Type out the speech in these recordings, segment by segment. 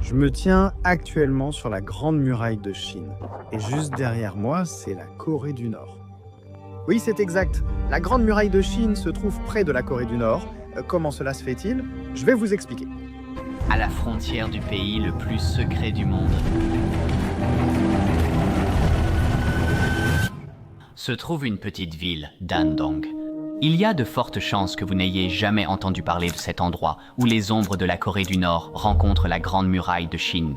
Je me tiens actuellement sur la Grande Muraille de Chine. Et juste derrière moi, c'est la Corée du Nord. Oui, c'est exact. La Grande Muraille de Chine se trouve près de la Corée du Nord. Comment cela se fait-il? Je vais vous expliquer. À la frontière du pays le plus secret du monde, se trouve une petite ville, Dandong. Il y a de fortes chances que vous n'ayez jamais entendu parler de cet endroit où les ombres de la Corée du Nord rencontrent la Grande Muraille de Chine.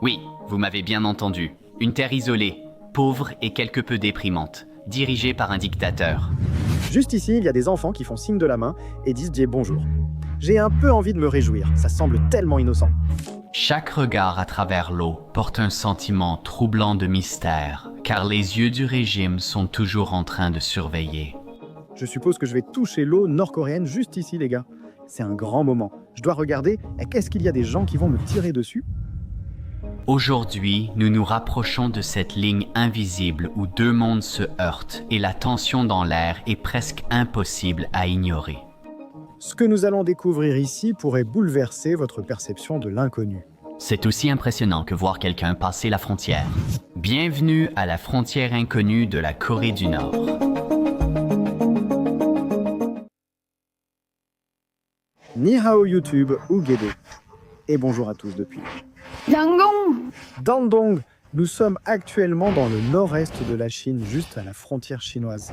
Oui, vous m'avez bien entendu. Une terre isolée, pauvre et quelque peu déprimante, dirigée par un dictateur. Juste ici, il y a des enfants qui font signe de la main et disent « bonjour ». J'ai un peu envie de me réjouir, ça semble tellement innocent. Chaque regard à travers l'eau porte un sentiment troublant de mystère, car les yeux du régime sont toujours en train de surveiller. Je suppose que je vais toucher l'eau nord-coréenne juste ici, les gars. C'est un grand moment. Je dois regarder, qu'est-ce qu'il y a des gens qui vont me tirer dessus? Aujourd'hui, nous nous rapprochons de cette ligne invisible où deux mondes se heurtent et la tension dans l'air est presque impossible à ignorer. Ce que nous allons découvrir ici pourrait bouleverser votre perception de l'inconnu. C'est aussi impressionnant que voir quelqu'un passer la frontière. Bienvenue à la frontière inconnue de la Corée du Nord. Ni hao YouTube ou Guédé. Et bonjour à tous depuis. Dandong, nous sommes actuellement dans le nord-est de la Chine, juste à la frontière chinoise.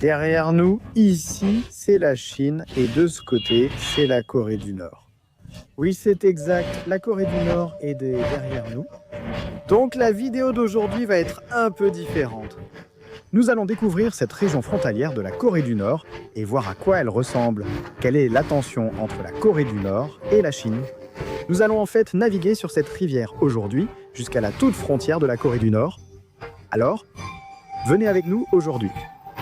Derrière nous, ici, c'est la Chine et de ce côté, c'est la Corée du Nord. Oui, c'est exact, la Corée du Nord est derrière nous. Donc la vidéo d'aujourd'hui va être un peu différente. Nous allons découvrir cette région frontalière de la Corée du Nord et voir à quoi elle ressemble. Quelle est la tension entre la Corée du Nord et la Chine? Nous allons en fait naviguer sur cette rivière aujourd'hui jusqu'à la toute frontière de la Corée du Nord. Alors, venez avec nous aujourd'hui.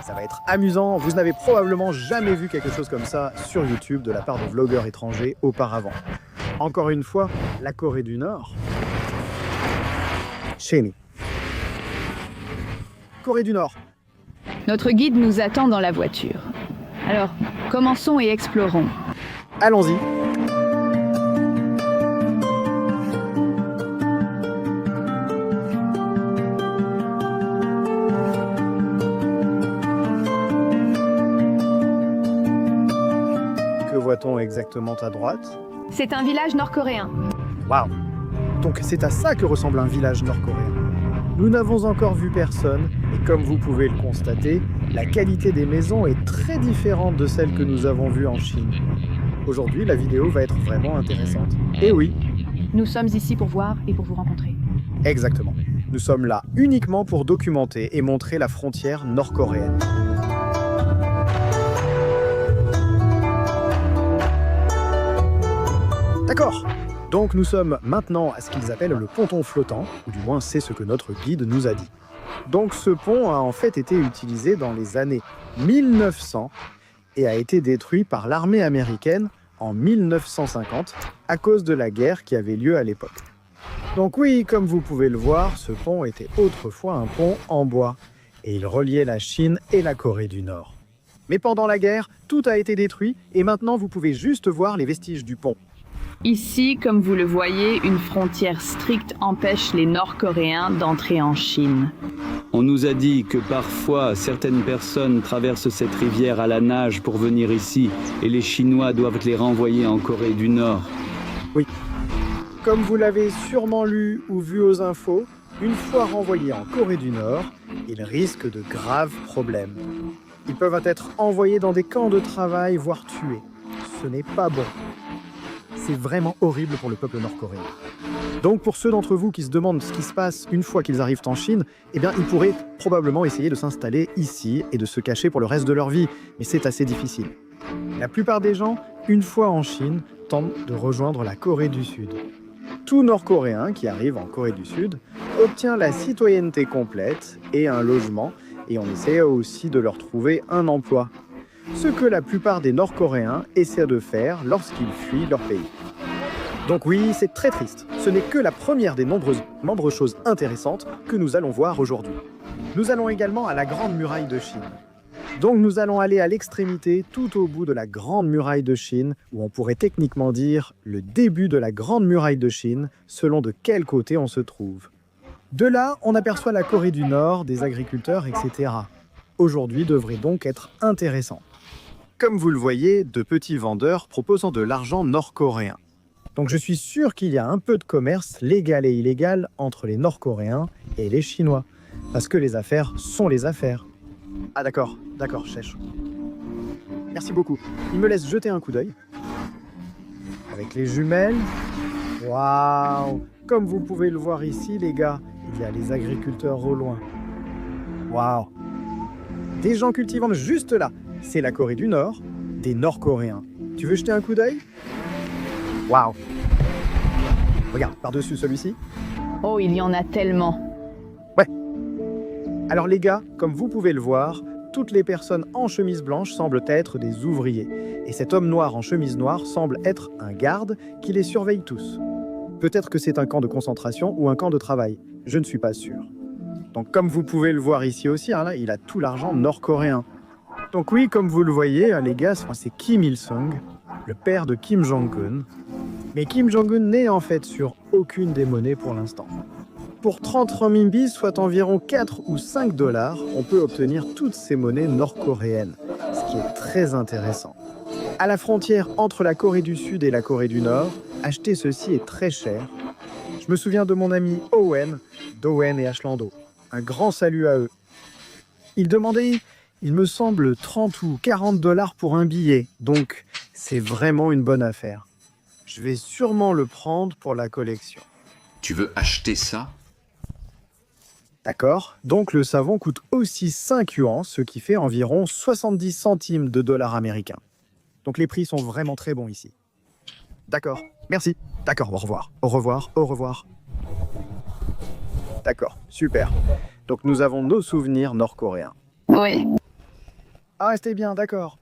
Ça va être amusant, vous n'avez probablement jamais vu quelque chose comme ça sur YouTube de la part de vlogueurs étrangers auparavant. Encore une fois, la Corée du Nord. Chez nous. Corée du Nord. Notre guide nous attend dans la voiture. Alors, commençons et explorons. Allons-y. Que voit-on exactement à droite? C'est un village nord-coréen. Waouh! Donc c'est à ça que ressemble un village nord-coréen. Nous n'avons encore vu personne, et comme vous pouvez le constater, la qualité des maisons est très différente de celle que nous avons vue en Chine. Aujourd'hui, la vidéo va être vraiment intéressante. Et oui, Nous sommes ici pour voir et pour vous rencontrer. exactement. Nous sommes là uniquement pour documenter et montrer la frontière nord-coréenne. D'accord. Donc nous sommes maintenant à ce qu'ils appellent le ponton flottant, ou du moins c'est ce que notre guide nous a dit. Donc ce pont a en fait été utilisé dans les années 1900 et a été détruit par l'armée américaine en 1950 à cause de la guerre qui avait lieu à l'époque. Donc oui, comme vous pouvez le voir, ce pont était autrefois un pont en bois et il reliait la Chine et la Corée du Nord. Mais pendant la guerre, tout a été détruit et maintenant vous pouvez juste voir les vestiges du pont. Ici, comme vous le voyez, une frontière stricte empêche les Nord-Coréens d'entrer en Chine. On nous a dit que parfois certaines personnes traversent cette rivière à la nage pour venir ici et les Chinois doivent les renvoyer en Corée du Nord. Oui. Comme vous l'avez sûrement lu ou vu aux infos, une fois renvoyés en Corée du Nord, ils risquent de graves problèmes. Ils peuvent être envoyés dans des camps de travail, voire tués. Ce n'est pas bon. C'est vraiment horrible pour le peuple nord-coréen. Donc pour ceux d'entre vous qui se demandent ce qui se passe une fois qu'ils arrivent en Chine, eh bien ils pourraient probablement essayer de s'installer ici et de se cacher pour le reste de leur vie, mais c'est assez difficile. La plupart des gens, une fois en Chine, tentent de rejoindre la Corée du Sud. Tout Nord-Coréen qui arrive en Corée du Sud obtient la citoyenneté complète et un logement, et on essaie aussi de leur trouver un emploi. Ce que la plupart des Nord-Coréens essaient de faire lorsqu'ils fuient leur pays. Donc oui, c'est très triste. Ce n'est que la première des nombreuses choses intéressantes que nous allons voir aujourd'hui. Nous allons également à la Grande Muraille de Chine. Donc nous allons aller à l'extrémité, tout au bout de la Grande Muraille de Chine, où on pourrait techniquement dire le début de la Grande Muraille de Chine, selon de quel côté on se trouve. De là, on aperçoit la Corée du Nord, des agriculteurs, etc. Aujourd'hui devrait donc être intéressant. Comme vous le voyez, de petits vendeurs proposant de l'argent nord-coréen. Donc je suis sûr qu'il y a un peu de commerce légal et illégal entre les Nord-Coréens et les Chinois. Parce que les affaires sont les affaires. Ah d'accord, chèche. Merci beaucoup. Il me laisse jeter un coup d'œil. Avec les jumelles. Waouh! Comme vous pouvez le voir ici, les gars, il y a les agriculteurs au loin. Waouh! Des gens cultivant juste là. C'est la Corée du Nord, des Nord-Coréens. Tu veux jeter un coup d'œil? Waouh! Regarde, par-dessus celui-ci. Oh, il y en a tellement. Alors les gars, comme vous pouvez le voir, toutes les personnes en chemise blanche semblent être des ouvriers. Et cet homme noir en chemise noire semble être un garde qui les surveille tous. Peut-être que c'est un camp de concentration ou un camp de travail. Je ne suis pas sûr. Donc comme vous pouvez le voir ici aussi, là, il a tout l'argent nord-coréen. Donc oui, comme vous le voyez, les gars, c'est Kim Il-sung, le père de Kim Jong-un. Mais Kim Jong-un n'est en fait sur aucune des monnaies pour l'instant. Pour 30 renminbi, soit environ 4 ou 5 dollars, on peut obtenir toutes ces monnaies nord-coréennes, ce qui est très intéressant. À la frontière entre la Corée du Sud et la Corée du Nord, acheter ceci est très cher. Je me souviens de mon ami Owen, d'Owen et Ashlando. Un grand salut à eux. Ils demandaient, il me semble, 30 ou 40 dollars pour un billet, donc c'est vraiment une bonne affaire. Je vais sûrement le prendre pour la collection. Tu veux acheter ça? D'accord, donc le savon coûte aussi 5 yuans, ce qui fait environ 70 centimes de dollars américains. Donc les prix sont vraiment très bons ici. D'accord, merci. D'accord, au revoir. Au revoir, au revoir. D'accord, super. Donc nous avons nos souvenirs nord-coréens. Oui. Ah, restez bien, d'accord.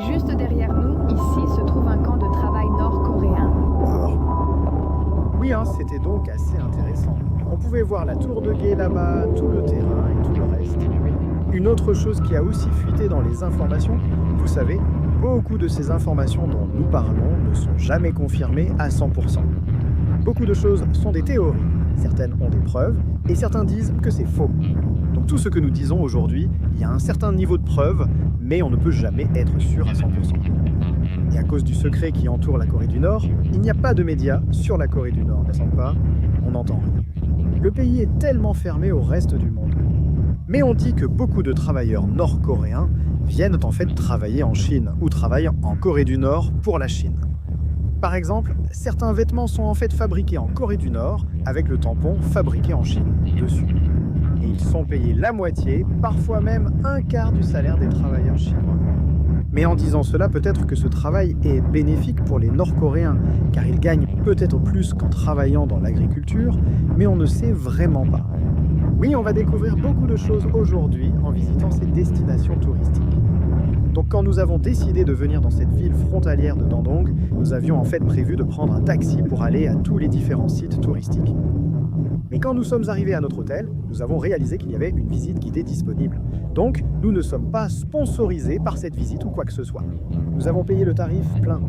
Juste derrière nous, ici, se trouve un camp de travail nord-coréen. Oui, c'était donc assez intéressant. On pouvait voir la tour de guet là-bas, tout le terrain et tout le reste. Une autre chose qui a aussi fuité dans les informations, vous savez, beaucoup de ces informations dont nous parlons ne sont jamais confirmées à 100%. Beaucoup de choses sont des théories, certaines ont des preuves, et certains disent que c'est faux. Donc tout ce que nous disons aujourd'hui, il y a un certain niveau de preuve, mais on ne peut jamais être sûr à 100%. Et à cause du secret qui entoure la Corée du Nord, il n'y a pas de médias sur la Corée du Nord, n'est-ce pas? On n'entend rien. Le pays est tellement fermé au reste du monde. Mais on dit que beaucoup de travailleurs nord-coréens viennent en fait travailler en Chine ou travaillent en Corée du Nord pour la Chine. Par exemple, certains vêtements sont en fait fabriqués en Corée du Nord avec le tampon fabriqué en Chine dessus. Et ils sont payés la moitié, parfois même un quart du salaire des travailleurs chinois. Mais en disant cela, peut-être que ce travail est bénéfique pour les Nord-Coréens, car ils gagnent peut-être plus qu'en travaillant dans l'agriculture, mais on ne sait vraiment pas. Oui, on va découvrir beaucoup de choses aujourd'hui en visitant ces destinations touristiques. Donc quand nous avons décidé de venir dans cette ville frontalière de Dandong, nous avions en fait prévu de prendre un taxi pour aller à tous les différents sites touristiques. Mais quand nous sommes arrivés à notre hôtel, nous avons réalisé qu'il y avait une visite guidée disponible. Donc, nous ne sommes pas sponsorisés par cette visite ou quoi que ce soit. Nous avons payé le tarif plein.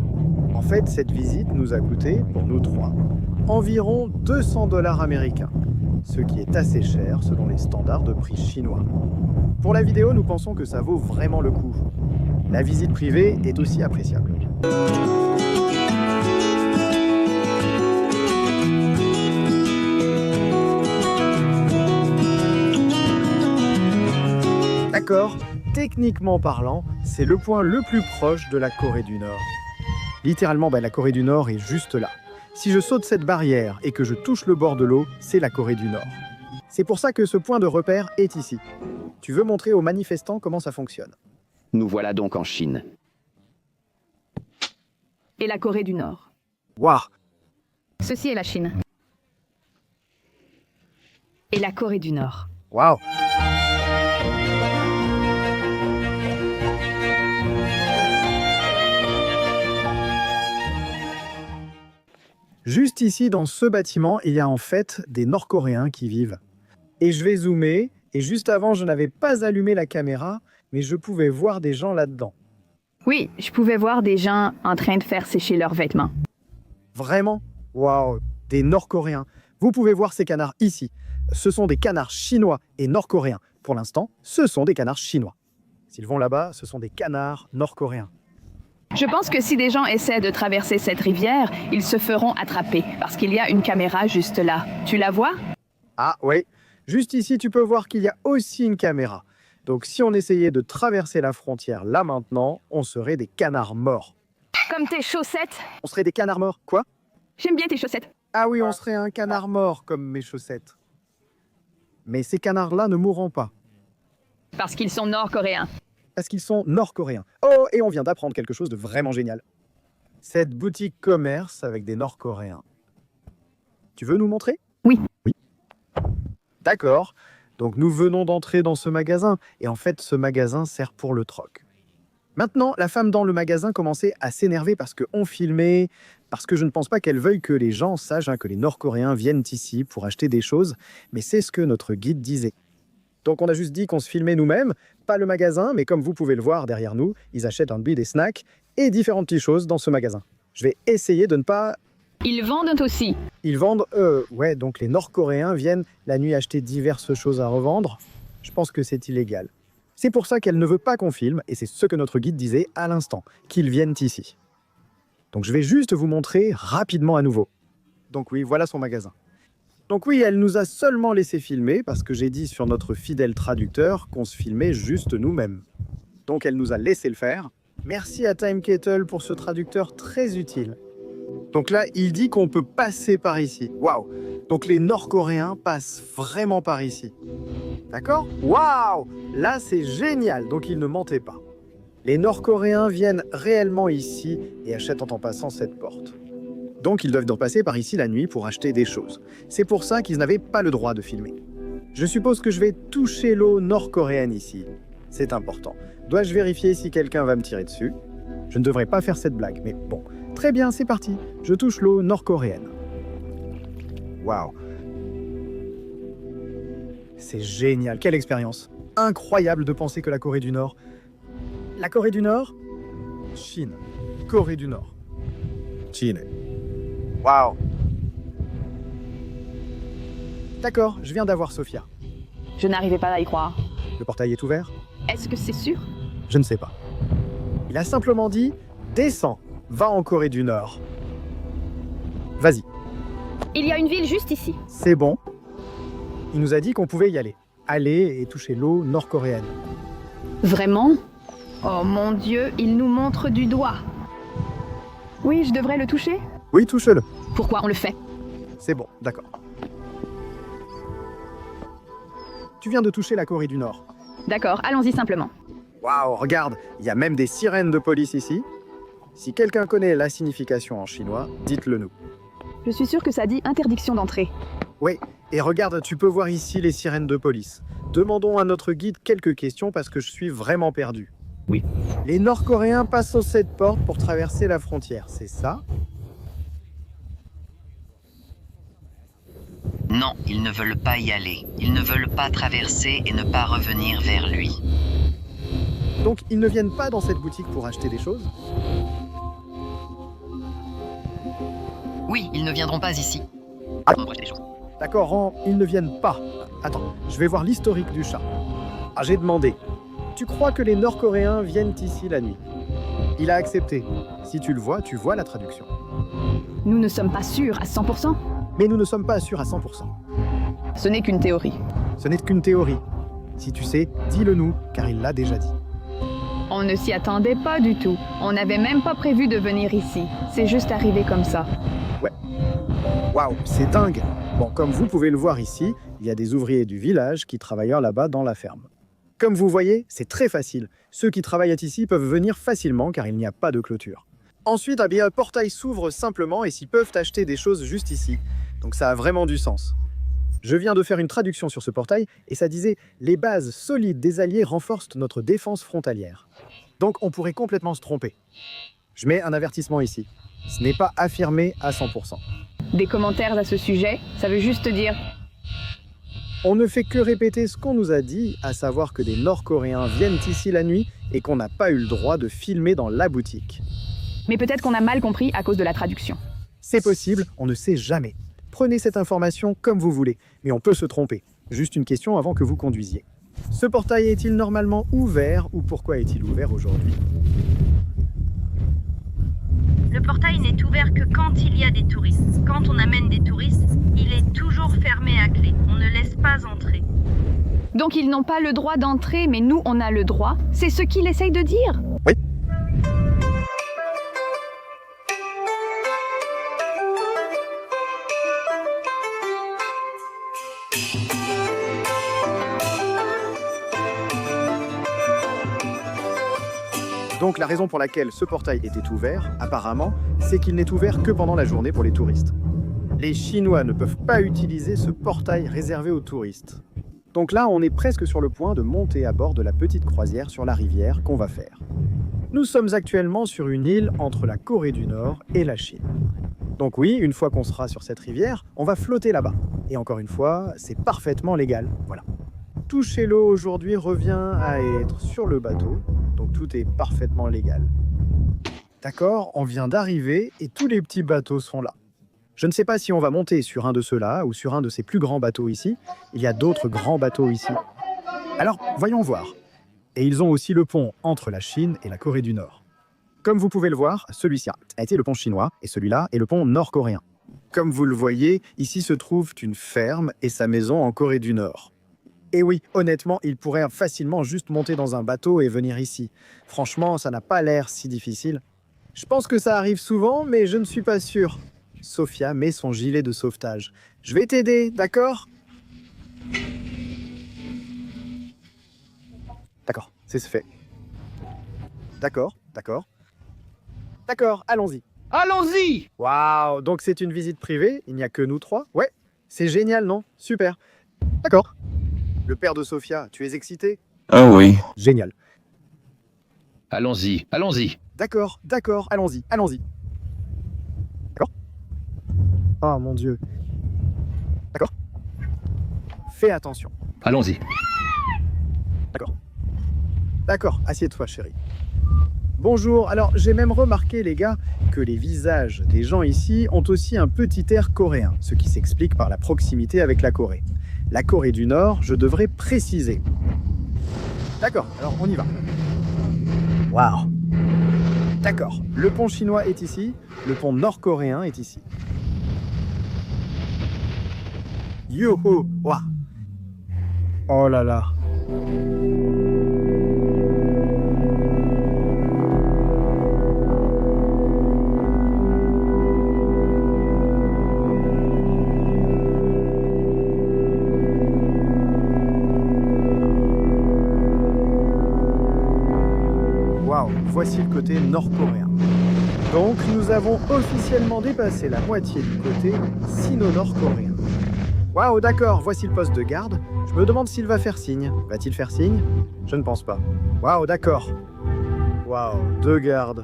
En fait, cette visite nous a coûté, pour nous trois, environ 200 dollars américains, ce qui est assez cher selon les standards de prix chinois. Pour la vidéo, nous pensons que ça vaut vraiment le coup. La visite privée est aussi appréciable. D'accord, techniquement parlant, c'est le point le plus proche de la Corée du Nord. Littéralement, la Corée du Nord est juste là. Si je saute cette barrière et que je touche le bord de l'eau, c'est la Corée du Nord. C'est pour ça que ce point de repère est ici. Tu veux montrer aux manifestants comment ça fonctionne? Nous voilà donc en Chine. Et la Corée du Nord. Waouh! Ceci est la Chine. Et la Corée du Nord. Waouh! Juste ici, dans ce bâtiment, il y a en fait des Nord-Coréens qui vivent. Et je vais zoomer, et juste avant, je n'avais pas allumé la caméra, mais je pouvais voir des gens là-dedans. Oui, je pouvais voir des gens en train de faire sécher leurs vêtements. Vraiment? Waouh! Des Nord-Coréens. Vous pouvez voir ces canards ici. Ce sont des canards chinois et nord-coréens. Pour l'instant, ce sont des canards chinois. S'ils vont là-bas, ce sont des canards nord-coréens. Je pense que si des gens essaient de traverser cette rivière, ils se feront attraper parce qu'il y a une caméra juste là. Tu la vois? Ah oui, juste ici, tu peux voir qu'il y a aussi une caméra. Donc si on essayait de traverser la frontière là maintenant, on serait des canards morts. Comme tes chaussettes. On serait des canards morts? Quoi? J'aime bien tes chaussettes. Ah oui, on serait un canard mort comme mes chaussettes. Mais ces canards-là ne mourront pas. Parce qu'ils sont nord-coréens. Parce qu'ils sont nord-coréens. Oh, et on vient d'apprendre quelque chose de vraiment génial. Cette boutique commerce avec des nord-coréens. Tu veux nous montrer? Oui. Oui. D'accord. Donc nous venons d'entrer dans ce magasin. Et en fait, ce magasin sert pour le troc. Maintenant, la femme dans le magasin commençait à s'énerver parce qu'on filmait, parce que je ne pense pas qu'elle veuille que les gens sachent que les Nord-Coréens viennent ici pour acheter des choses, mais c'est ce que notre guide disait. Donc on a juste dit qu'on se filmait nous-mêmes, pas le magasin, mais comme vous pouvez le voir derrière nous, ils achètent un billet des snacks et différentes petites choses dans ce magasin. Je vais essayer de ne pas... Ils vendent aussi. Ils vendent... Ouais, donc les Nord-Coréens viennent la nuit acheter diverses choses à revendre. Je pense que c'est illégal. C'est pour ça qu'elle ne veut pas qu'on filme, et c'est ce que notre guide disait à l'instant, qu'ils viennent ici. Donc je vais juste vous montrer rapidement à nouveau. Donc oui, voilà son magasin. Donc oui, elle nous a seulement laissé filmer, parce que j'ai dit sur notre fidèle traducteur qu'on se filmait juste nous-mêmes. Donc elle nous a laissé le faire. Merci à Time Kettle pour ce traducteur très utile. Donc là, il dit qu'on peut passer par ici. Waouh! Donc les Nord-Coréens passent vraiment par ici. D'accord? Waouh! Là, c'est génial, donc ils ne mentaient pas. Les Nord-Coréens viennent réellement ici et achètent en passant cette porte. Donc ils doivent passer par ici la nuit pour acheter des choses. C'est pour ça qu'ils n'avaient pas le droit de filmer. Je suppose que je vais toucher l'eau nord-coréenne ici. C'est important. Dois-je vérifier si quelqu'un va me tirer dessus? Je ne devrais pas faire cette blague, mais bon. Très bien, c'est parti. Je touche l'eau nord-coréenne. Waouh! C'est génial, quelle expérience! Incroyable de penser que la Corée du Nord... La Corée du Nord? Chine. Corée du Nord. Chine. Waouh! D'accord, je viens d'avoir Sophia. Je n'arrivais pas à y croire. Le portail est ouvert? Est-ce que c'est sûr? Je ne sais pas. Il a simplement dit « Descends, va en Corée du Nord. » Vas-y. Il y a une ville juste ici. C'est bon. Il nous a dit qu'on pouvait y aller. Aller et toucher l'eau nord-coréenne. Vraiment? Oh mon Dieu, il nous montre du doigt. Oui, je devrais le toucher? Oui, touche-le. Pourquoi on le fait? C'est bon, d'accord. Tu viens de toucher la Corée du Nord. D'accord, allons-y simplement. Waouh, regarde, il y a même des sirènes de police ici. Si quelqu'un connaît la signification en chinois, dites-le nous. Je suis sûre que ça dit interdiction d'entrée. Oui, et regarde, tu peux voir ici les sirènes de police. Demandons à notre guide quelques questions parce que je suis vraiment perdu. Oui. Les Nord-Coréens passent sur cette porte pour traverser la frontière, c'est ça? Non, ils ne veulent pas y aller. Ils ne veulent pas traverser et ne pas revenir vers lui. Donc ils ne viennent pas dans cette boutique pour acheter des choses? Oui, ils ne viendront pas ici. Ah. D'accord, ils ne viennent pas. Attends, je vais voir l'historique du chat. Ah, j'ai demandé. Tu crois que les Nord-Coréens viennent ici la nuit? Il a accepté. Si tu le vois, tu vois la traduction. Nous ne sommes pas sûrs à 100%. Mais nous ne sommes pas sûrs à 100%. Ce n'est qu'une théorie. Ce n'est qu'une théorie. Si tu sais, dis-le nous, car il l'a déjà dit. On ne s'y attendait pas du tout. On n'avait même pas prévu de venir ici. C'est juste arrivé comme ça. Ouais. Waouh, c'est dingue. Bon, comme vous pouvez le voir ici, il y a des ouvriers du village qui travaillent là-bas dans la ferme. Comme vous voyez, c'est très facile. Ceux qui travaillent ici peuvent venir facilement car il n'y a pas de clôture. Ensuite, eh bien, un portail s'ouvre simplement et s'ils peuvent acheter des choses juste ici. Donc ça a vraiment du sens. Je viens de faire une traduction sur ce portail et ça disait « Les bases solides des alliés renforcent notre défense frontalière ». Donc on pourrait complètement se tromper. Je mets un avertissement ici. Ce n'est pas affirmé à 100%. Des commentaires à ce sujet, ça veut juste dire... On ne fait que répéter ce qu'on nous a dit, à savoir que des Nord-Coréens viennent ici la nuit et qu'on n'a pas eu le droit de filmer dans la boutique. Mais peut-être qu'on a mal compris à cause de la traduction. C'est possible, on ne sait jamais. Prenez cette information comme vous voulez, mais on peut se tromper. Juste une question avant que vous conduisiez. Ce portail est-il normalement ouvert ou pourquoi est-il ouvert aujourd'hui? Le portail n'est ouvert que quand il y a des touristes. Quand on amène des touristes, il est toujours fermé à clé. On ne laisse pas entrer. Donc ils n'ont pas le droit d'entrer, mais nous, on a le droit. C'est ce qu'il essaye de dire. Oui. Donc la raison pour laquelle ce portail était ouvert, apparemment, c'est qu'il n'est ouvert que pendant la journée pour les touristes. Les Chinois ne peuvent pas utiliser ce portail réservé aux touristes. Donc là, on est presque sur le point de monter à bord de la petite croisière sur la rivière qu'on va faire. Nous sommes actuellement sur une île entre la Corée du Nord et la Chine. Donc oui, une fois qu'on sera sur cette rivière, on va flotter là-bas. Et encore une fois, c'est parfaitement légal. Voilà. Toucher l'eau aujourd'hui revient à être sur le bateau, donc tout est parfaitement légal. D'accord, on vient d'arriver et tous les petits bateaux sont là. Je ne sais pas si on va monter sur un de ceux-là ou sur un de ces plus grands bateaux ici. Il y a d'autres grands bateaux ici. Alors, voyons voir. Et ils ont aussi le pont entre la Chine et la Corée du Nord. Comme vous pouvez le voir, celui-ci a été le pont chinois et celui-là est le pont nord-coréen. Comme vous le voyez, ici se trouve une ferme et sa maison en Corée du Nord. Et oui, honnêtement, ils pourraient facilement juste monter dans un bateau et venir ici. Franchement, ça n'a pas l'air si difficile. Je pense que ça arrive souvent, mais je ne suis pas sûr. Sophia met son gilet de sauvetage. Je vais t'aider, d'accord? D'accord, c'est fait. D'accord, d'accord. D'accord, allons-y. Allons-y! Waouh, donc c'est une visite privée, il n'y a que nous trois? Ouais, c'est génial, non? Super. D'accord. Le père de Sophia, tu es excité? Ah oui. Génial. Allons-y, allons-y. D'accord, d'accord, allons-y, allons-y. D'accord? Oh mon Dieu. D'accord. Fais attention. Allons-y. D'accord. D'accord, assieds-toi, chérie. Bonjour, alors j'ai même remarqué, les gars, que les visages des gens ici ont aussi un petit air coréen, ce qui s'explique par la proximité avec la Corée. La Corée du Nord, je devrais préciser. D'accord, alors on y va. Waouh. D'accord, le pont chinois est ici, le pont nord-coréen est ici. Youhou, waouh. Oh là là. Voici le côté nord-coréen. Donc, nous avons officiellement dépassé la moitié du côté sino-nord-coréen. Waouh, d'accord, voici le poste de garde. Je me demande s'il va faire signe. Va-t-il faire signe? Je ne pense pas. Waouh, d'accord. Waouh, deux gardes.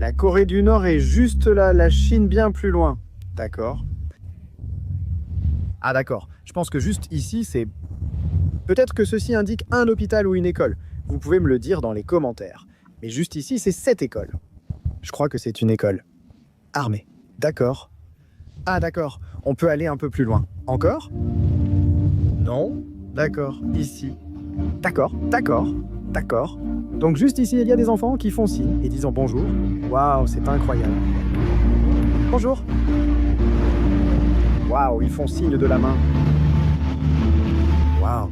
La Corée du Nord est juste là, la Chine bien plus loin. D'accord. Ah d'accord, je pense que juste ici, c'est... Peut-être que ceci indique un hôpital ou une école. Vous pouvez me le dire dans les commentaires. Mais juste ici, c'est cette école. Je crois que c'est une école. Armée. D'accord. Ah d'accord, on peut aller un peu plus loin. Encore? Non? D'accord, ici. D'accord, d'accord, d'accord. Donc juste ici, il y a des enfants qui font signe et disent bonjour. Waouh, c'est incroyable. Bonjour. Waouh, ils font signe de la main. Waouh.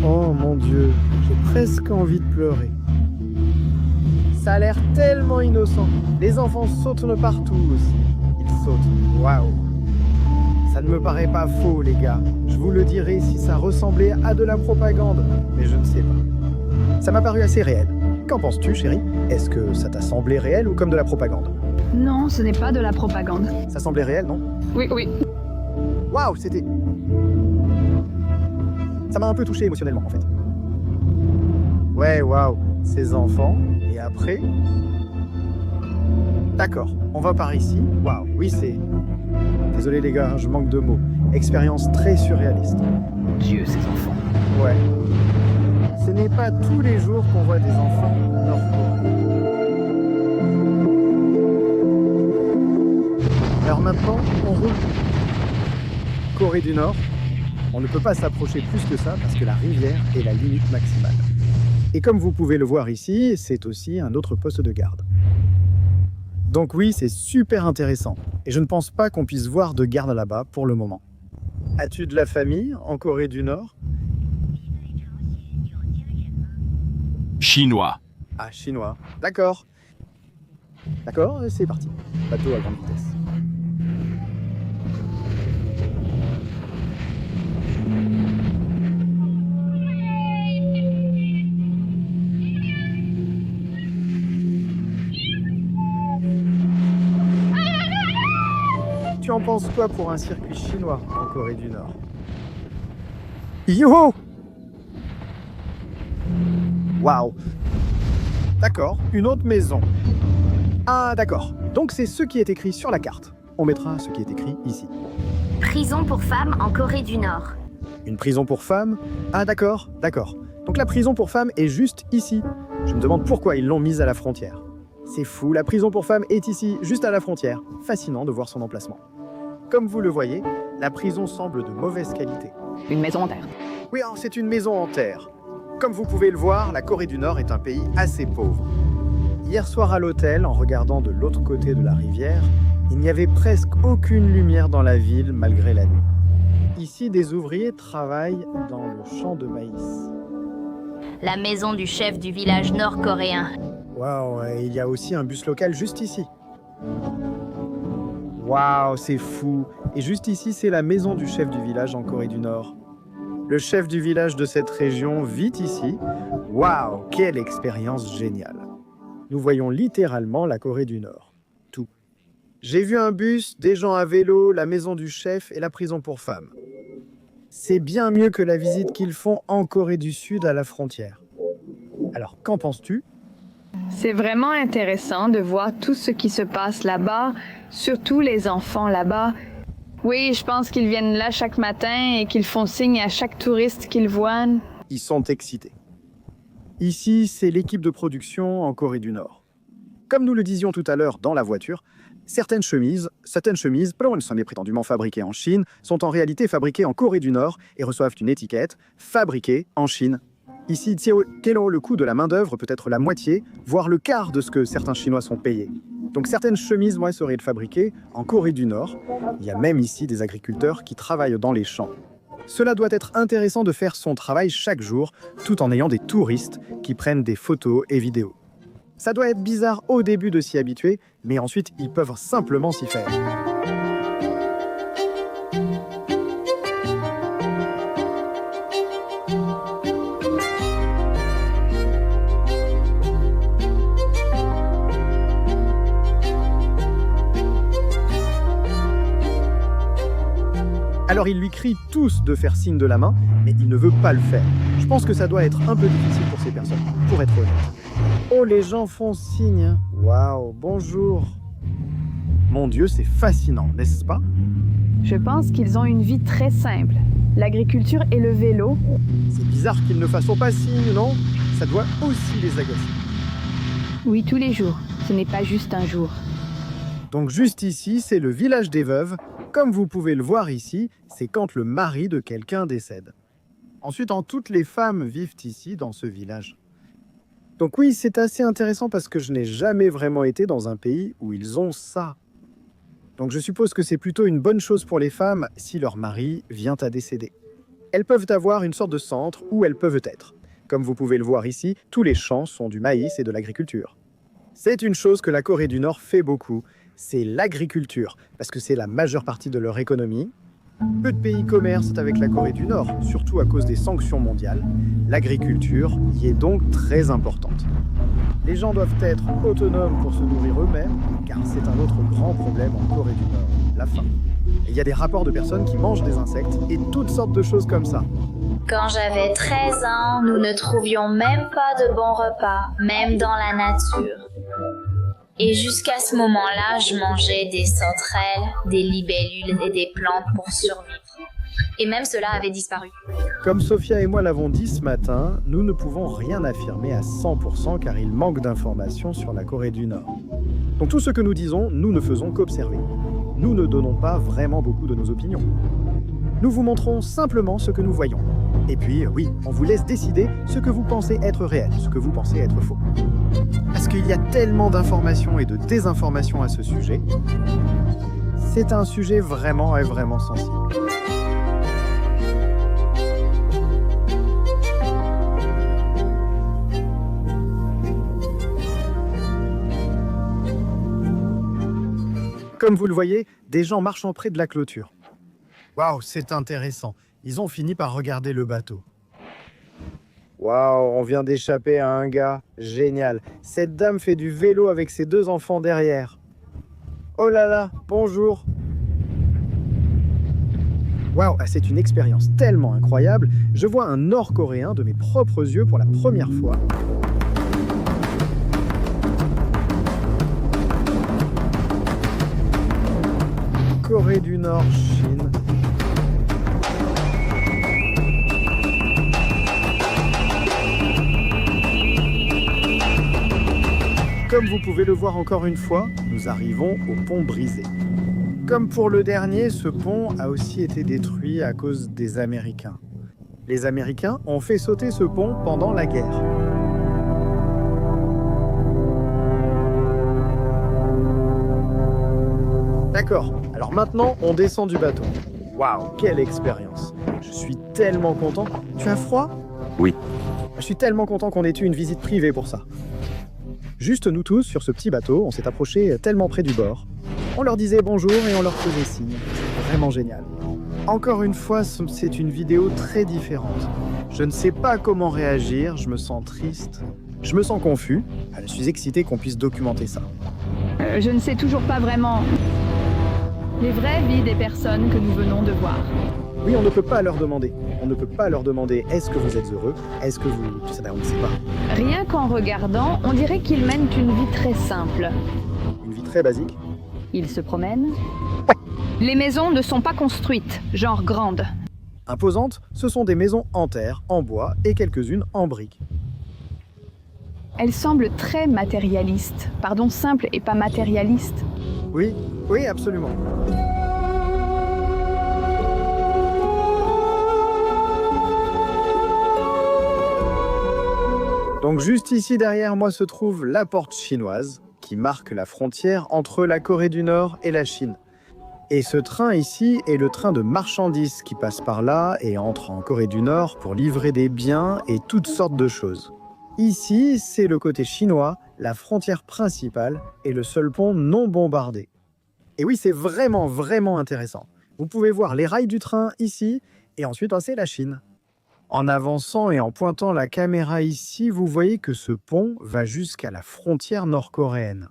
Oh mon Dieu, j'ai presque envie de pleurer. Ça a l'air tellement innocent. Les enfants sautent partout aussi. Ils sautent. Waouh. Ça ne me paraît pas faux, les gars. Je vous le dirai si ça ressemblait à de la propagande, mais je ne sais pas. Ça m'a paru assez réel. Qu'en penses-tu, chérie? Est-ce que ça t'a semblé réel ou comme de la propagande? Non, ce n'est pas de la propagande. Ça semblait réel, non? Oui, oui. Waouh, c'était... Ça m'a un peu touché émotionnellement, en fait. Ouais, waouh. Ces enfants, et après... D'accord, on va par ici. Waouh, oui c'est... Désolé les gars, je manque de mots. Expérience très surréaliste. Dieu, ces enfants. Ouais. Ce n'est pas tous les jours qu'on voit des enfants nord-coréens. Alors maintenant, on roule. Corée du Nord, on ne peut pas s'approcher plus que ça parce que la rivière est la limite maximale. Et comme vous pouvez le voir ici, c'est aussi un autre poste de garde. Donc oui, c'est super intéressant. Et je ne pense pas qu'on puisse voir de garde là-bas pour le moment. As-tu de la famille en Corée du Nord? Chinois. Ah, chinois. D'accord. D'accord, c'est parti. Bateau à grande vitesse. Tu en penses quoi pour un circuit chinois en Corée du Nord? Yo! Waouh! D'accord, une autre maison. Ah d'accord, donc c'est ce qui est écrit sur la carte. On mettra ce qui est écrit ici. Prison pour femmes en Corée du Nord. Une prison pour femmes? Ah d'accord, d'accord. Donc la prison pour femmes est juste ici. Je me demande pourquoi ils l'ont mise à la frontière. C'est fou, la prison pour femmes est ici, juste à la frontière. Fascinant de voir son emplacement. Comme vous le voyez, la prison semble de mauvaise qualité. Une maison en terre. Oui, alors c'est une maison en terre. Comme vous pouvez le voir, la Corée du Nord est un pays assez pauvre. Hier soir à l'hôtel, en regardant de l'autre côté de la rivière, il n'y avait presque aucune lumière dans la ville malgré la nuit. Ici, des ouvriers travaillent dans le champ de maïs. La maison du chef du village nord-coréen. Waouh, et il y a aussi un bus local juste ici. Waouh, c'est fou. Et juste ici, c'est la maison du chef du village en Corée du Nord. Le chef du village de cette région vit ici. Waouh, quelle expérience géniale. Nous voyons littéralement la Corée du Nord. Tout. J'ai vu un bus, des gens à vélo, la maison du chef et la prison pour femmes. C'est bien mieux que la visite qu'ils font en Corée du Sud à la frontière. Alors, qu'en penses-tu ? C'est vraiment intéressant de voir tout ce qui se passe là-bas, surtout les enfants là-bas. Oui, je pense qu'ils viennent là chaque matin et qu'ils font signe à chaque touriste qu'ils voient. Ils sont excités. Ici, c'est l'équipe de production en Corée du Nord. Comme nous le disions tout à l'heure dans la voiture, certaines chemises, prétendument fabriquées en Chine, sont en réalité fabriquées en Corée du Nord et reçoivent une étiquette « Fabriquée en Chine ». Ici, le coût de la main-d'œuvre peut être la moitié, voire le quart de ce que certains Chinois sont payés. Donc certaines chemises seraient fabriquées en Corée du Nord. Il y a même ici des agriculteurs qui travaillent dans les champs. Cela doit être intéressant de faire son travail chaque jour, tout en ayant des touristes qui prennent des photos et vidéos. Ça doit être bizarre au début de s'y habituer, mais ensuite ils peuvent simplement s'y faire. Alors ils lui crient tous de faire signe de la main, mais il ne veut pas le faire. Je pense que ça doit être un peu difficile pour ces personnes, pour être honnête. Oh, les gens font signe. Waouh, bonjour. Mon Dieu, c'est fascinant, n'est-ce pas? Je pense qu'ils ont une vie très simple. L'agriculture et le vélo. C'est bizarre qu'ils ne fassent pas signe, non? Ça doit aussi les agacer. Oui, tous les jours. Ce n'est pas juste un jour. Donc juste ici, c'est le village des veuves. Comme vous pouvez le voir ici, c'est quand le mari de quelqu'un décède. Ensuite, toutes les femmes vivent ici, dans ce village. Donc oui, c'est assez intéressant parce que je n'ai jamais vraiment été dans un pays où ils ont ça. Donc je suppose que c'est plutôt une bonne chose pour les femmes si leur mari vient à décéder. Elles peuvent avoir une sorte de centre où elles peuvent être. Comme vous pouvez le voir ici, tous les champs sont du maïs et de l'agriculture. C'est une chose que la Corée du Nord fait beaucoup, c'est l'agriculture, parce que c'est la majeure partie de leur économie. Peu de pays commercent avec la Corée du Nord, surtout à cause des sanctions mondiales. L'agriculture y est donc très importante. Les gens doivent être autonomes pour se nourrir eux-mêmes, car c'est un autre grand problème en Corée du Nord, la faim. Et il y a des rapports de personnes qui mangent des insectes et toutes sortes de choses comme ça. Quand j'avais 13 ans, nous ne trouvions même pas de bons repas, même dans la nature. Et jusqu'à ce moment-là, je mangeais des sauterelles, des libellules et des plantes pour survivre. Et même cela avait disparu. Comme Sophia et moi l'avons dit ce matin, nous ne pouvons rien affirmer à 100% car il manque d'informations sur la Corée du Nord. Donc tout ce que nous disons, nous ne faisons qu'observer. Nous ne donnons pas vraiment beaucoup de nos opinions. Nous vous montrons simplement ce que nous voyons. Et puis, oui, on vous laisse décider ce que vous pensez être réel, ce que vous pensez être faux. Parce qu'il y a tellement d'informations et de désinformations à ce sujet, c'est un sujet vraiment et vraiment sensible. Comme vous le voyez, des gens marchant près de la clôture. Waouh, c'est intéressant. Ils ont fini par regarder le bateau. Waouh, on vient d'échapper à un gars. Génial. Cette dame fait du vélo avec ses 2 enfants derrière. Oh là là, bonjour. Waouh, c'est une expérience tellement incroyable. Je vois un Nord-Coréen de mes propres yeux pour la première fois. Corée du Nord, Chine. Comme vous pouvez le voir encore une fois, nous arrivons au pont brisé. Comme pour le dernier, ce pont a aussi été détruit à cause des Américains. Les Américains ont fait sauter ce pont pendant la guerre. D'accord, alors maintenant on descend du bateau. Waouh, quelle expérience! Je suis tellement content. Tu as froid? Oui. Je suis tellement content qu'on ait eu une visite privée pour ça. Juste nous tous, sur ce petit bateau, on s'est approchés tellement près du bord. On leur disait bonjour et on leur faisait signe. Vraiment génial. Encore une fois, c'est une vidéo très différente. Je ne sais pas comment réagir, je me sens triste, je me sens confus. Je suis excité qu'on puisse documenter ça. Je ne sais toujours pas vraiment les vraies vies des personnes que nous venons de voir. Oui, on ne peut pas leur demander. On ne peut pas leur demander est-ce que vous êtes heureux? Est-ce que vous... On ne sait pas. Rien qu'en regardant, on dirait qu'ils mènent une vie très simple. Une vie très basique? Ils se promènent. Les maisons ne sont pas construites, genre grandes. Imposantes, ce sont des maisons en terre, en bois et quelques-unes en briques. Elles semblent très matérialistes. Pardon, simples et pas matérialistes. Oui, oui, absolument. Donc juste ici derrière moi se trouve la porte chinoise qui marque la frontière entre la Corée du Nord et la Chine. Et ce train ici est le train de marchandises qui passe par là et entre en Corée du Nord pour livrer des biens et toutes sortes de choses. Ici, c'est le côté chinois, la frontière principale et le seul pont non bombardé. Et oui, c'est vraiment, vraiment intéressant. Vous pouvez voir les rails du train ici et ensuite c'est la Chine. En avançant et en pointant la caméra ici, vous voyez que ce pont va jusqu'à la frontière nord-coréenne.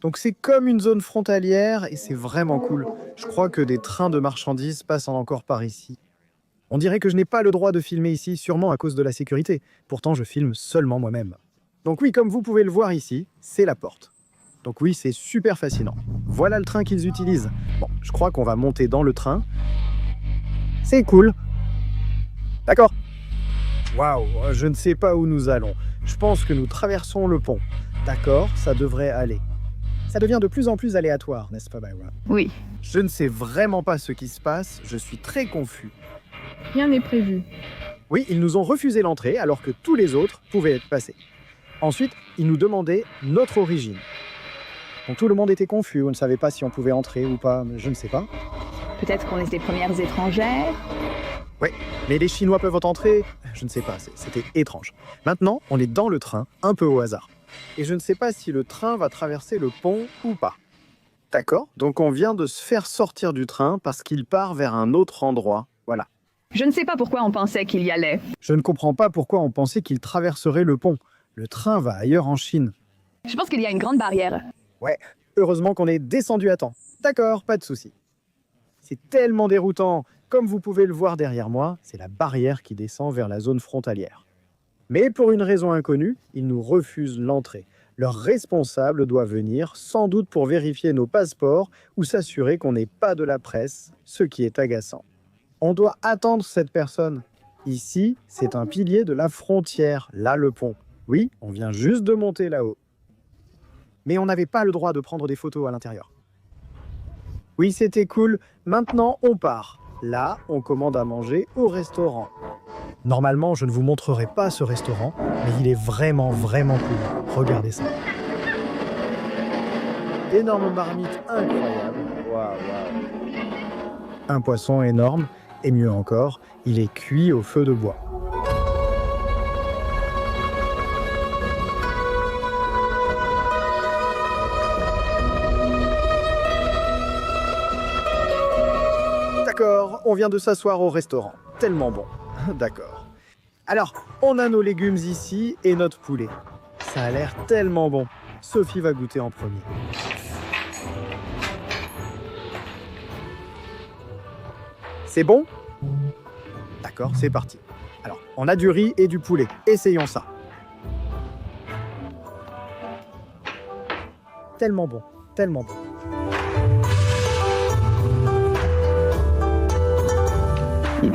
Donc c'est comme une zone frontalière et c'est vraiment cool. Je crois que des trains de marchandises passent encore par ici. On dirait que je n'ai pas le droit de filmer ici, sûrement à cause de la sécurité. Pourtant, je filme seulement moi-même. Donc oui, comme vous pouvez le voir ici, c'est la porte. Donc oui, c'est super fascinant. Voilà le train qu'ils utilisent. Bon, je crois qu'on va monter dans le train. C'est cool. D'accord. Waouh, je ne sais pas où nous allons. Je pense que nous traversons le pont. D'accord, ça devrait aller. Ça devient de plus en plus aléatoire, n'est-ce pas, Byron? Oui. Je ne sais vraiment pas ce qui se passe, je suis très confus. Rien n'est prévu. Oui, ils nous ont refusé l'entrée alors que tous les autres pouvaient être passés. Ensuite, ils nous demandaient notre origine. Donc tout le monde était confus, on ne savait pas si on pouvait entrer ou pas, je ne sais pas. Peut-être qu'on est les premières étrangères. Oui, mais les Chinois peuvent entrer, je ne sais pas, c'était étrange. Maintenant, on est dans le train, un peu au hasard. Et je ne sais pas si le train va traverser le pont ou pas. D'accord, donc on vient de se faire sortir du train parce qu'il part vers un autre endroit, voilà. Je ne sais pas pourquoi on pensait qu'il y allait. Je ne comprends pas pourquoi on pensait qu'il traverserait le pont. Le train va ailleurs en Chine. Je pense qu'il y a une grande barrière. Ouais, heureusement qu'on est descendu à temps. D'accord, pas de souci. C'est tellement déroutant. Comme vous pouvez le voir derrière moi, c'est la barrière qui descend vers la zone frontalière. Mais pour une raison inconnue, ils nous refusent l'entrée. Leur responsable doit venir, sans doute pour vérifier nos passeports ou s'assurer qu'on n'est pas de la presse, ce qui est agaçant. On doit attendre cette personne. Ici, c'est un pilier de la frontière, là le pont. Oui, on vient juste de monter là-haut. Mais on n'avait pas le droit de prendre des photos à l'intérieur. Oui, c'était cool. Maintenant, on part. Là, on commande à manger au restaurant. Normalement, je ne vous montrerai pas ce restaurant, mais il est vraiment, vraiment cool. Regardez ça. Énorme marmite incroyable. Waouh, waouh. Un poisson énorme, et mieux encore, il est cuit au feu de bois. D'accord, on vient de s'asseoir au restaurant. Tellement bon. D'accord. Alors, on a nos légumes ici et notre poulet. Ça a l'air tellement bon. Sophie va goûter en premier. C'est bon? D'accord, c'est parti. Alors, on a du riz et du poulet. Essayons ça. Tellement bon, tellement bon. Il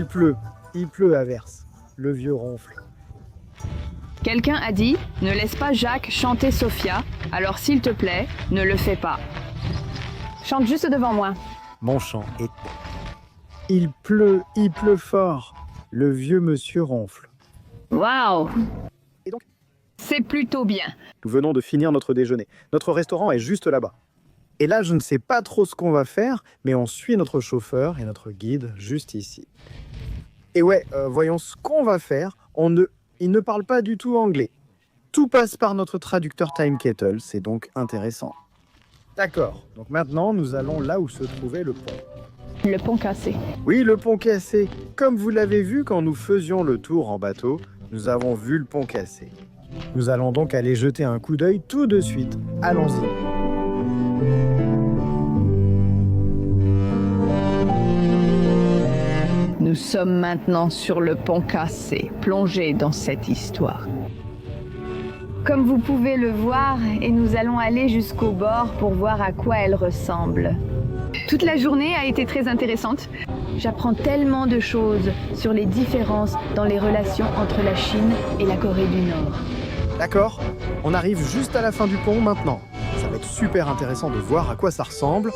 pleut. Il pleut à verse. Le vieux ronfle. Quelqu'un a dit « Ne laisse pas Jacques chanter Sophia, alors s'il te plaît, ne le fais pas. » Chante juste devant moi. Mon chant est... Il pleut fort. Le vieux monsieur ronfle. Waouh! Et donc, C'est plutôt bien. nous venons de finir notre déjeuner. Notre restaurant est juste là-bas. Et là, je ne sais pas trop ce qu'on va faire, mais on suit notre chauffeur et notre guide juste ici. Et ouais, voyons ce qu'on va faire. Il ne parle pas du tout anglais. Tout passe par notre traducteur Time Kettle, c'est donc intéressant. D'accord, donc maintenant, nous allons là où se trouvait le pont. Le pont cassé. Oui, le pont cassé. Comme vous l'avez vu quand nous faisions le tour en bateau, nous avons vu le pont cassé. Nous allons donc aller jeter un coup d'œil tout de suite. Allons-y. Nous sommes maintenant sur le pont cassé, plongés dans cette histoire. Comme vous pouvez le voir, et nous allons aller jusqu'au bord pour voir à quoi elle ressemble. Toute la journée a été très intéressante. J'apprends tellement de choses sur les différences dans les relations entre la Chine et la Corée du Nord. D'accord, on arrive juste à la fin du pont maintenant. Ça va être super intéressant de voir à quoi ça ressemble.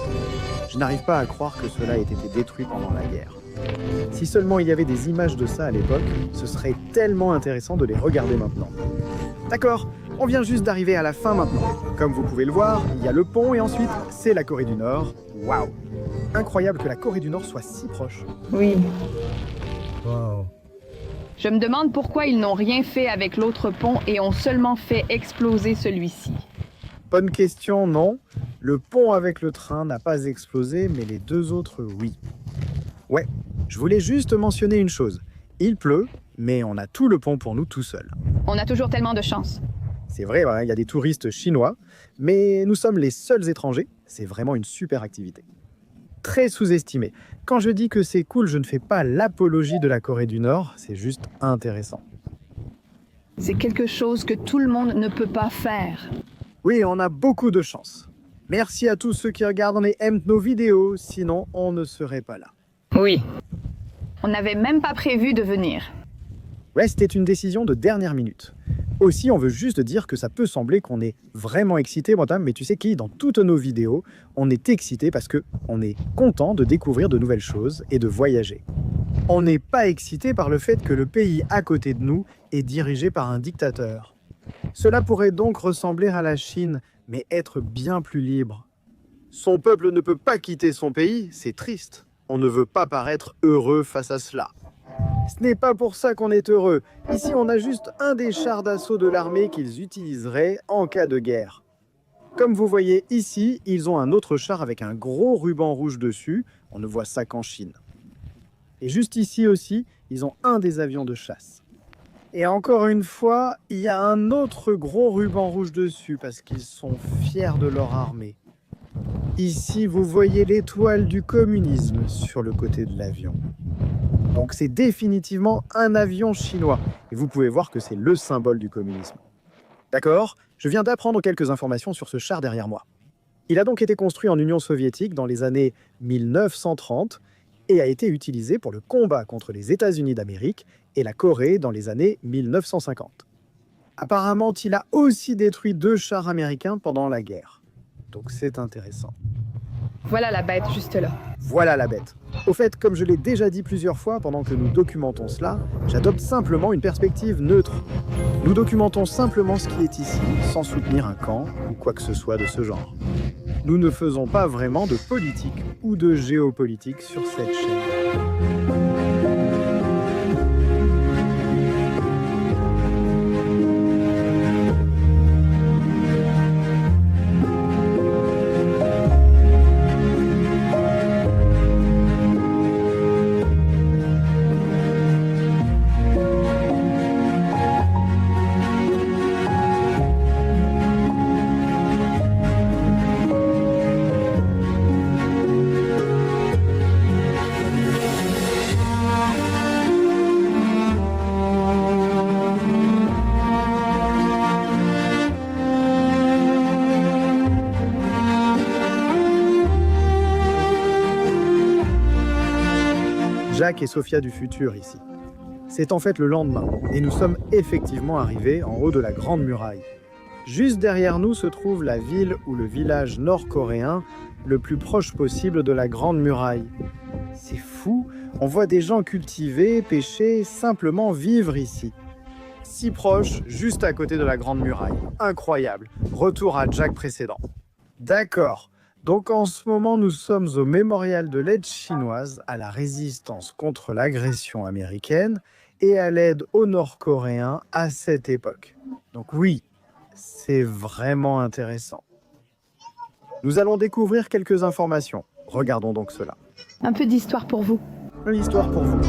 Je n'arrive pas à croire que cela ait été détruit pendant la guerre. Si seulement il y avait des images de ça à l'époque, ce serait tellement intéressant de les regarder maintenant. D'accord, on vient juste d'arriver à la fin maintenant. Comme vous pouvez le voir, il y a le pont et ensuite, c'est la Corée du Nord. Waouh! Incroyable que la Corée du Nord soit si proche. Oui. Wow. Je me demande pourquoi ils n'ont rien fait avec l'autre pont et ont seulement fait exploser celui-ci. Bonne question, non. Le pont avec le train n'a pas explosé, mais les deux autres, oui. Ouais, je voulais juste mentionner une chose. Il pleut, mais on a tout le pont pour nous tout seuls. On a toujours tellement de chance. C'est vrai, il y a des touristes chinois, mais nous sommes les seuls étrangers. C'est vraiment une super activité. Très sous-estimé. Quand je dis que c'est cool, je ne fais pas l'apologie de la Corée du Nord, c'est juste intéressant. C'est quelque chose que tout le monde ne peut pas faire. Oui, on a beaucoup de chance. Merci à tous ceux qui regardent et aiment nos vidéos, sinon on ne serait pas là. Oui. On n'avait même pas prévu de venir. Ouais, c'était une décision de dernière minute. Aussi, on veut juste dire que ça peut sembler qu'on est vraiment excité, mais tu sais qui, dans toutes nos vidéos, on est excité parce qu'on est content de découvrir de nouvelles choses et de voyager. On n'est pas excité par le fait que le pays à côté de nous est dirigé par un dictateur. Cela pourrait donc ressembler à la Chine, mais être bien plus libre. Son peuple ne peut pas quitter son pays, c'est triste. On ne veut pas paraître heureux face à cela. Ce n'est pas pour ça qu'on est heureux. Ici, on a juste un des chars d'assaut de l'armée qu'ils utiliseraient en cas de guerre. Comme vous voyez ici, ils ont un autre char avec un gros ruban rouge dessus. On ne voit ça qu'en Chine. Et juste ici aussi, ils ont un des avions de chasse. Et encore une fois, il y a un autre gros ruban rouge dessus parce qu'ils sont fiers de leur armée. Ici, vous voyez l'étoile du communisme sur le côté de l'avion. Donc c'est définitivement un avion chinois. Et vous pouvez voir que c'est le symbole du communisme. D'accord, je viens d'apprendre quelques informations sur ce char derrière moi. Il a donc été construit en Union soviétique dans les années 1930 et a été utilisé pour le combat contre les États-Unis d'Amérique et la Corée dans les années 1950. Apparemment, il a aussi détruit 2 chars américains pendant la guerre. Donc c'est intéressant. Voilà la bête juste là. Voilà la bête. Au fait, comme je l'ai déjà dit plusieurs fois pendant que nous documentons cela, j'adopte simplement une perspective neutre. Nous documentons simplement ce qui est ici, sans soutenir un camp ou quoi que ce soit de ce genre. Nous ne faisons pas vraiment de politique ou de géopolitique sur cette chaîne. Jack et Sophia du futur ici. C'est en fait le lendemain, et nous sommes effectivement arrivés en haut de la Grande Muraille. Juste derrière nous se trouve la ville ou le village nord-coréen le plus proche possible de la Grande Muraille. C'est fou, on voit des gens cultiver, pêcher, simplement vivre ici. Si proche, juste à côté de la Grande Muraille. Incroyable. Retour à Jack précédent. D'accord. Donc en ce moment, nous sommes au mémorial de l'aide chinoise à la résistance contre l'agression américaine et à l'aide aux Nord-Coréens à cette époque. Donc oui, c'est vraiment intéressant. Nous allons découvrir quelques informations. Regardons donc cela. Un peu d'histoire pour vous. L'histoire pour vous.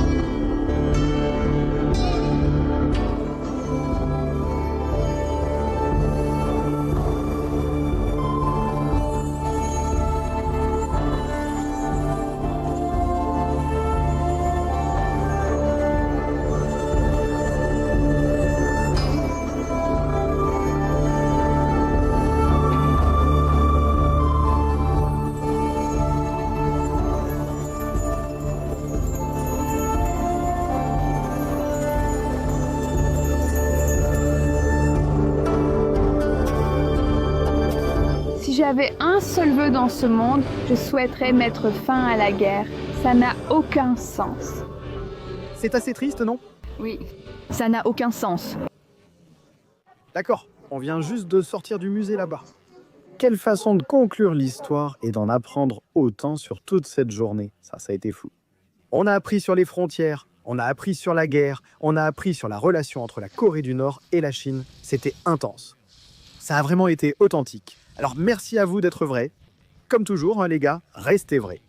Si j'avais un seul vœu dans ce monde, je souhaiterais mettre fin à la guerre. Ça n'a aucun sens. C'est assez triste, non? Oui, ça n'a aucun sens. D'accord, on vient juste de sortir du musée là-bas. Quelle façon de conclure l'histoire et d'en apprendre autant sur toute cette journée. Ça a été fou. On a appris sur les frontières, on a appris sur la guerre, on a appris sur la relation entre la Corée du Nord et la Chine. C'était intense. Ça a vraiment été authentique. Alors merci à vous d'être vrais. Comme toujours, hein, les gars, restez vrais.